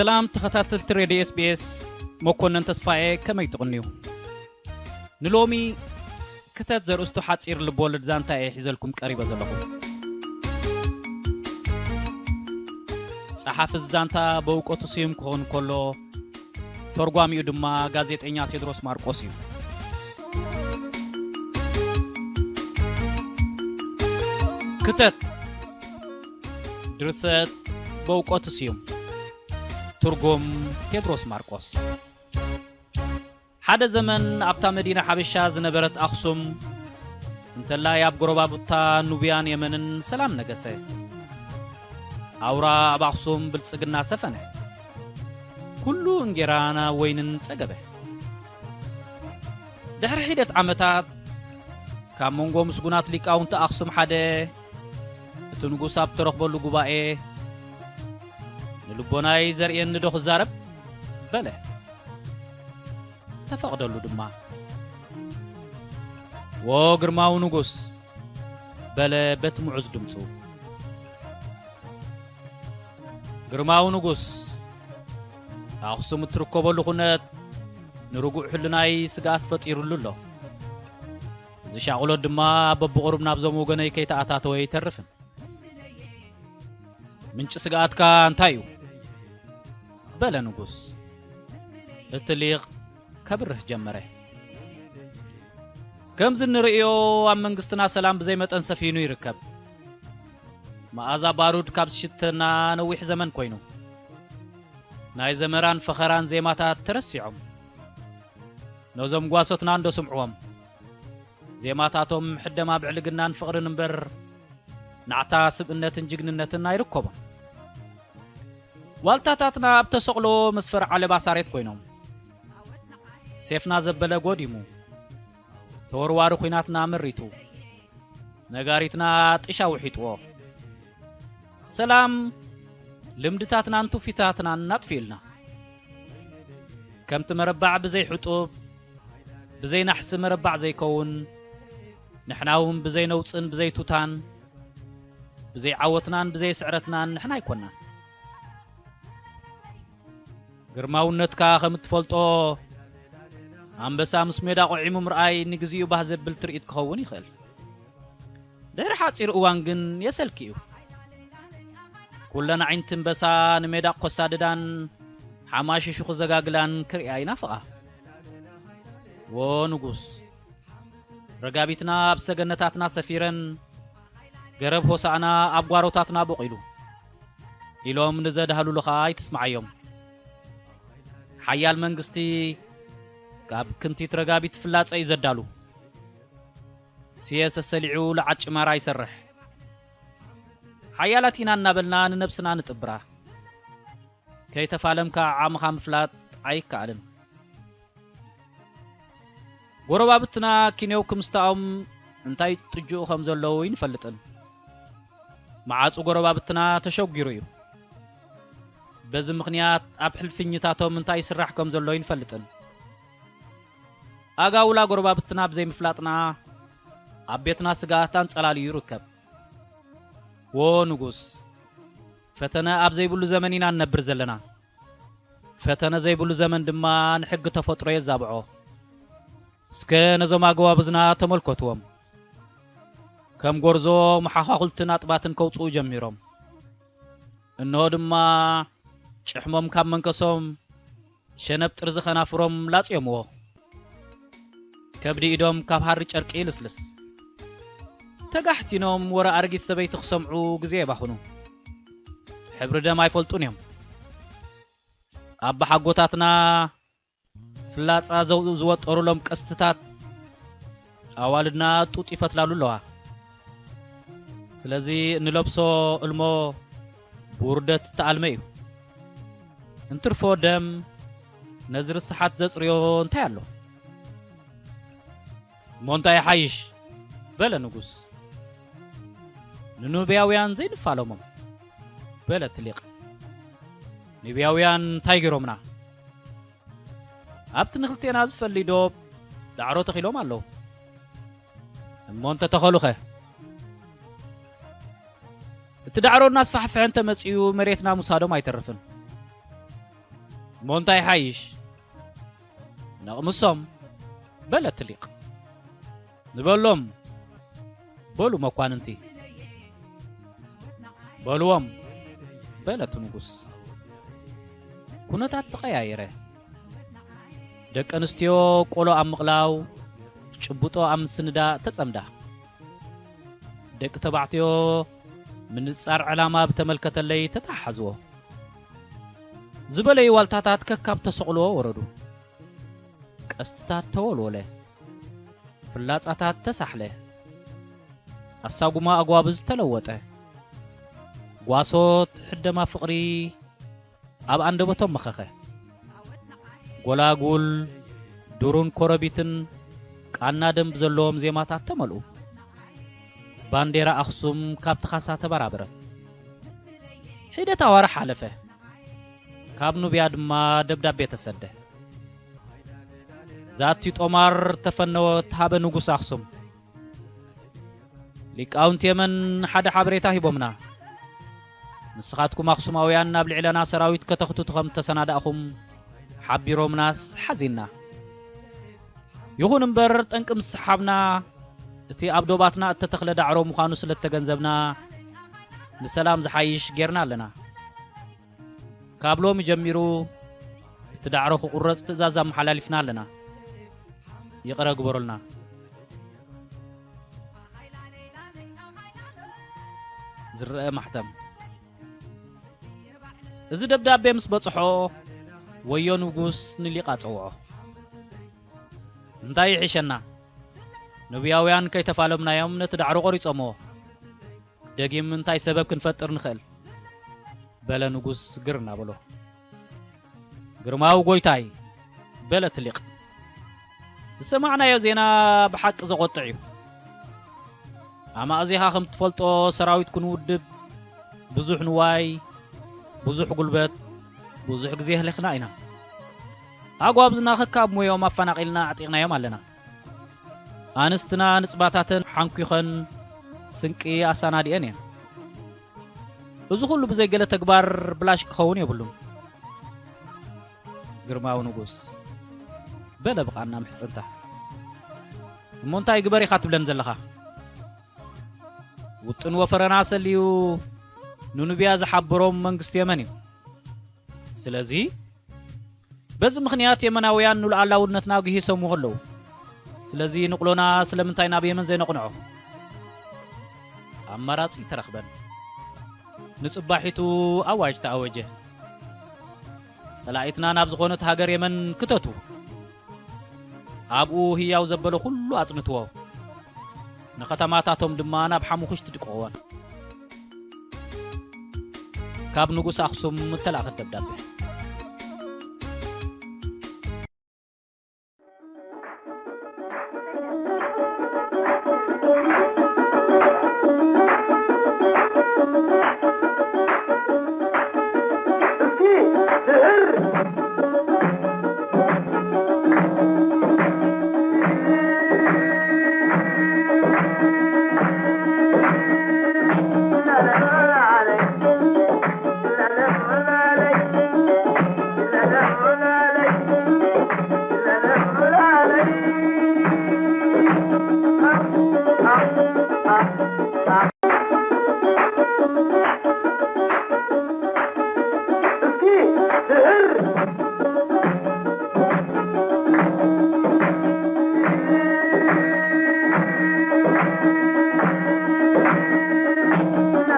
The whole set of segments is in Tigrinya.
سلام تخطاتل راديو اس بي اس مكونن تسفاي كما يتقنيو نلومي كتات زرستو حصير لبولد زانتا يحزلكم قريبه زلكم صحاف الزانتا بوقوتو سيم كون كولو ترጓሚው ድማ ጋዜጠኛ ቴድሮስ ማርቆስ እዩ كتات درست بوقوتو سيم ترجم ቴድሮስ ማርቆስ حدا زمن ابتا مدينه حبشه زنبرت اخسوم انتلا ياب غربابتا نوبيان يمنن سلام نگسه اورا اب اخسوم بلصقنا سفنه كله انجرانا وينن صغبه دحر حيدت عمتات كامونغو مسغونات ليقاونت اخسوم حدا تنغوس اب ترخبلو غبائه لبوناي زرين ندخ زارب بله تفقدلو دما وغرماو نغوس بله بتمعز دمصو غرماو نغوس اخسوم تركبلو خنت نرغو حلناي سغات فطيرلو له زشاقلو دما ببقرب نابزم وغناي كيتااتاتو يترفن منጭ سغاتكا انتايو بلا نغوس التليق كبره جمره كم زنريو ام منغستنا سلام بزي متن سفينو يركب ماذا بارود كابشتنا نويح زمن كوينو ناي زمران فخران زيماتا ترسيعم نوزم غواسوتنا اندو سمعوم زيماتاتهم حدما بعلقنا نفقر نمبر نعتا سبنتن جغننتنا يركبوا والتاتاتنا بتسقلو مسفر على باساريت كوينوم سيفنا زبله غوديمو تورواሩ ኩናትና ምሪቱ ነጋሪትና ጥሻ ውሒጥዎ ሰላም ልምድታትና አንቱ ፊታትና እናጥፊልና ከምት መረባዕ በዘይ ሕጡብ በዘይ ናሕስ መረባዕ ዘይከውን ንሕናውም በዘይ ነውፅን በዘይ ቱታን بزي عوتنان بزي سعرتنان نحنا يكوننا غرماونتكا خمتفلطو انبسا مسميدا قعيم مرأي نغزيو بهزبل تريت كهون يخل دير حاصير اوان گن يسلكيو كلنا عين تنبسا نميدا قصاددان حماشي شخو زغاغلان كرياي نافقا ونغوس رغابيتنا بسغنتاتنا سفيرن غرب هوسانا ابغاروتاتنا بقيلو يلوم نزدهلو لخاي تسمعيهم حيال منغستي قاب كنتي ترغابيت فلاص يزدالو سياسه سليعو لعጭ مارا يسرح حيالاتنا نبلنا نفسنا نطبرا كي تفالمكا عامخا مفلات ايكالن غربابتنا كينيو كمستاوم انتاي طجو خمزلو ينفلطن معاص غربابتنا تشوغيرو بز مخنيات اب حلفنيتاتهم انتاي يسرح كمزلو ينفلطن اغاولا غربابتنا بزي مفلاطنا ابيتنا سغاتان صلالي يركب ونغوس فتنا اب زي بلو زمنينا نبر زلنا فتنا زي بلو زمن دما نحق تفطرو يزابعو اسكن زما غوابزنا تملكتوم كم غرزو محاخلتنا طباتن كوصو جميروم انو دما چحمم كم منكسوم شنب طرز خنافروم لاصيمو كبدي ايدوم كاب حر چرق يلسلس تغحتينوم ورا ارغيت سبيت خصمعو غزي باخونو حبر دم ايفلطونيم ابا حغوتاتنا فلاصا زوطرولم قستታት አዋልና ጡጥ ይፈትላሉ ለዋ ስለዚህ ንለብሶ እልሞ ውርደት ተአልመዩ እንትርፎ ደም ነዝር ሰሓት ዘጽርዮ እንታይ ኣሎ ሞንታይ ሓይሽ በለ ንጉስ ንኑቢያውያን ዘይንፋሎሞም በለ ትሊቕ ንቢያውያን እንታይ ገይሮምና ኣብቲ ንኽልቴና ዝፈሊዶ ዳዕሮ ተኺሎም ኣለዉ እሞንተ ተኸሉኸ እቲ ዳዕሮ እናስፋሕፍሐ እንተመጺኡ መሬትና ሙሳዶም ኣይተርፍን ሞንታይ ሓይሽ ነቕምሶም በለ ትሊቕ ንበሎም በሉ መኳንንቲ በልዎም በለት ንጉስ ኩነታት ተቐያየረ ደቂ ኣንስትዮ ቆሎ ኣብ ምቕላው ጭቡጦ ኣብ ምስንዳ ተጸምዳ ደቂ ተባዕትዮ ምንጻር ዕላማ ብተመልከተለይ ተታሓዝዎ ዝበለይ ዋልታታት ከካብ ተሰቕልዎ ወረዱ ቀስትታት ተወልወለ ፍላጻታት ተሳሕለ ኣሳጉማ ኣጓብዝ ተለወጠ ጓሶት ሕደማ ፍቕሪ ኣብ አንደበቶም መኸኸ ጎላጉል ዱሩን ኮረቢትን ቃና ደንብ ዘለዎም ዜማታት ተመልኡ ባንዴራ ኣኽሱም ካብ ተኻሳ ተበራበረ ሒደት ኣዋራ ሓለፈ ካብ ኑቢያ ድማ ደብዳቤ ተሰደ ዛቲ ጦማር ተፈነወት ሃበ ንጉስ ኣኽሱም ሊቃውንቲ የመን ሓደ ሓበሬታ ሂቦምና ንስኻትኩም ኣኽሱማውያን ናብ ልዕለና ሰራዊት ከተኽትቱ ከም ተሰናዳእኹም ሓቢሮምናስ ሓዚና ይኹን እምበር ጠንቂ ምስ ሰሓብና እቲ ኣብ ዶባትና እተተኽለ ዳዕሮ ምዃኑ ስለተገንዘብና ንሰላም ዝሓይሽ ጌርና ኣለና ካብ ሎሚ ጀሚሩ እቲ ዳዕሮ ክቁረጽ ትእዛዝ ኣመሓላሊፍና ኣለና ይቕረ ግበሩልና ዝርአ ማሕተም እዚ ደብዳቤ ምስ በጽሖ ወዮ ንጉስ ንሊቃ ጸውዖ እንታይ ይሕሸና ነቢያውያን ከይተፋለምናዮም ነቲ ዳዕሮ ቆሪጾሞ ደጊም እንታይ ሰበብ ክንፈጥር ንኽእል በለ ንጉስ ግርና በሎ ግርማው ጎይታይ በለ ትሊቕ ዝሰማዕናዮ ዜና ብሓቂ ዘቆጥዕ እዩ ኣማእዚኻ ከም ትፈልጦ ሰራዊት ክንውድብ ብዙሕ ንዋይ ብዙሕ ጉልበት ብዙሕ ግዜ ህሊኽና ኢና ኣጓብዝና ክካብ ሞዮም ኣፈናቂልና ዓጢቕናዮም ኣለና ኣንስትና ንጽባታትን ሓንኩኸን ስንቂ ኣሳናዲአን እየን እዚ ኩሉ ብዘይገለ ተግባር ብላሽ ክኸውን የብሉን ግርማዊ ንጉስ በለ ብቓና ምሕፅንታ እሞ እንታይ ግበር ኢኻ ትብለን ዘለኻ ውጥን ወፈረና ሰልዩ ንኑቢያ ዝሓብሮም መንግስቲ የመን እዩ ስለዚ በዚ ምኽንያት የመናውያን ንሉዓላውነትና ግሂሶም ኣለዉ ስለዚ ንቕሎና ስለምንታይ ናብ የመን ዘይነቕንዖ ኣማራጺ ተረኽበን ንጽባሒቱ ኣዋጅ ተኣወጀ ጸላኢትና ናብ ዝኾነት ሃገር የመን ክተቱ ኣብኡ ህያው ዘበለ ኩሉ ኣጽንትዎ ንኸተማታቶም ድማ ናብ ሓሙኽሽ ትድቅዎን ካብ ንጉስ ኣኽሱም ተላኸ ደብዳቤ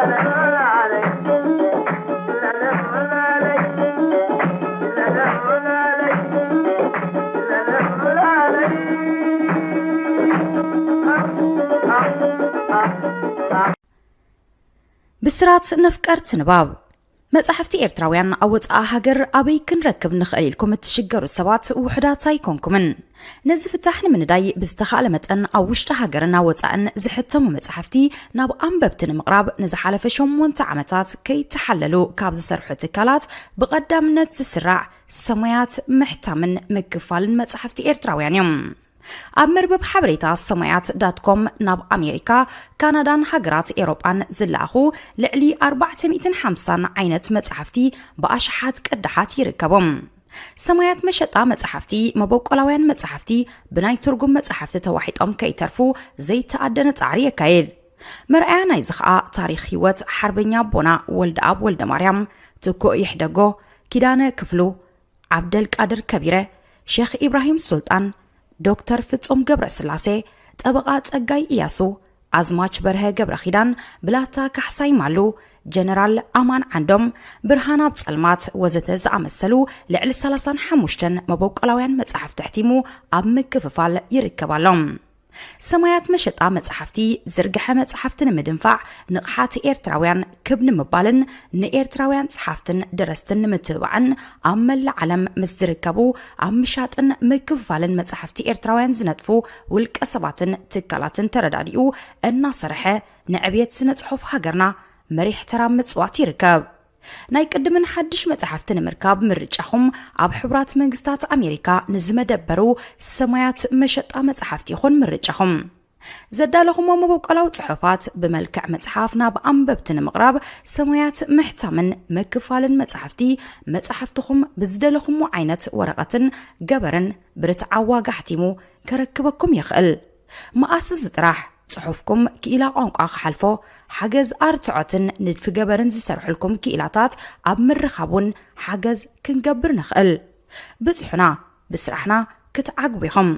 la la ብስራት ነፍቀርት ንባብ መጽሐፍቲ ኤርትራውያን ኣወጻአ ሃገር ኣበይ ክንረክብ ንኽእል ኢልኩም እትሽገሩ ሰባት ውሕዳት ኣይኮንኩምን ነዚ ፍታሕ ንምንዳይ ብዝተኻለ መጠን ኣብ ውሽጢ ሃገርና ወጻእን ዝሕተሙ መጽሐፍቲ ናብ ኣንበብቲ ንምቕራብ ንዝሓለፈ 8 ዓመታት ከይተሓለሉ ካብ ዝሰርሑ ትካላት ብቐዳምነት ዝስራዕ ሰማያት ምሕታምን ምክፋልን መጽሐፍቲ ኤርትራውያን እዮም ኣብ መርበብ ሓበሬታ ሰማያት.com ናብ ኣሜሪካ ካናዳን ሃገራት ኤውሮጳን ዝለኣኹ ልዕሊ 450 ዓይነት መጽሐፍቲ ብኣሽሓት ቅድሓት ይርከቦም ሰማያት መሸጣ መጽሐፍቲ መበቆላውያን መጽሐፍቲ ብናይ ትርጉም መጽሐፍቲ ተዋሒጦም ከይተርፉ ዘይተኣደነ ጻዕሪ የካይድ መርኣያ ናይ ዝኸኣ ታሪኽ ህይወት ሓርበኛ ቦና ወልደ ኣብ ወልደ ማርያም ትኩ ይሕደጎ ኪዳነ ክፍሉ ዓብደል ቃድር ከቢረ ሼኽ ኢብራሂም ሱልጣን ዶክተር ፍጹም ገብረ ስላሴ ጠበቃ ጸጋይ ኢያሱ አዝማች በርሀ ገብረ ኺዳን ብላታ ካሕሳይ ማሉ ጀነራል አማን ዓንዶም ብርሃና ጸልማት ወዘተ ዝኣመሰሉ ልዕሊ 35 መበቆላውያን መጽሐፍቲ ሕቲሙ ኣብ ምክፍፋል ይርከባሎም ሰማያት መሸጣ መጽሐፍቲ ዝርግሐ መጽሐፍትን ምድንፋዕ ንቕሓት ኤርትራውያን ክብን ምባልን ንኤርትራውያን ጸሐፍትን ደረስትን ምትባዕን ኣብ መላእ ዓለም ምስ ዝርከቡ ኣብ ምሻጥን ምክፍፋልን መጽሐፍቲ ኤርትራውያን ዝነጥፉ ውልቀ ሰባትን ትካላትን ተረዳዲኡ እናሰርሐ ንዕብየት ስነ ጽሑፍ ሃገርና መሪሕ ተራ ምጽዋት ይርከብ ናይ ቅድምን ሓድሽ መጽሐፍትን ምርካብ ምርጫኹም ኣብ ሕብራት መንግስታት ኣሜሪካ ንዝመደበሩ ሰማያት መሸጣ መጽሐፍቲ ይኹን ምርጫኹም ዘዳለኹም መበቆላው ጽሑፋት ብመልክዕ መጽሐፍ ናብ ኣንበብቲ ንምቕራብ ሰማያት ምሕታምን ምክፋልን መጽሐፍትኹም ብዝደለኹም ዓይነት ወረቐትን ገበርን ብርትዓዋ ጋሕቲሙ ከረክበኩም ይኽእል ማኣስ ዝጥራሕ ጽሑፍኩም ክኢላ ቋንቋ ክሓልፎ ሓገዝ ኣርትዖትን ንድፊ ገበርን ዝሰርሑልኩም ክኢላታት ኣብ ምርኻቡን ሓገዝ ክንገብር ንኽእል ብጽሑና ብስራሕና ክትዓግቡ ኢኹም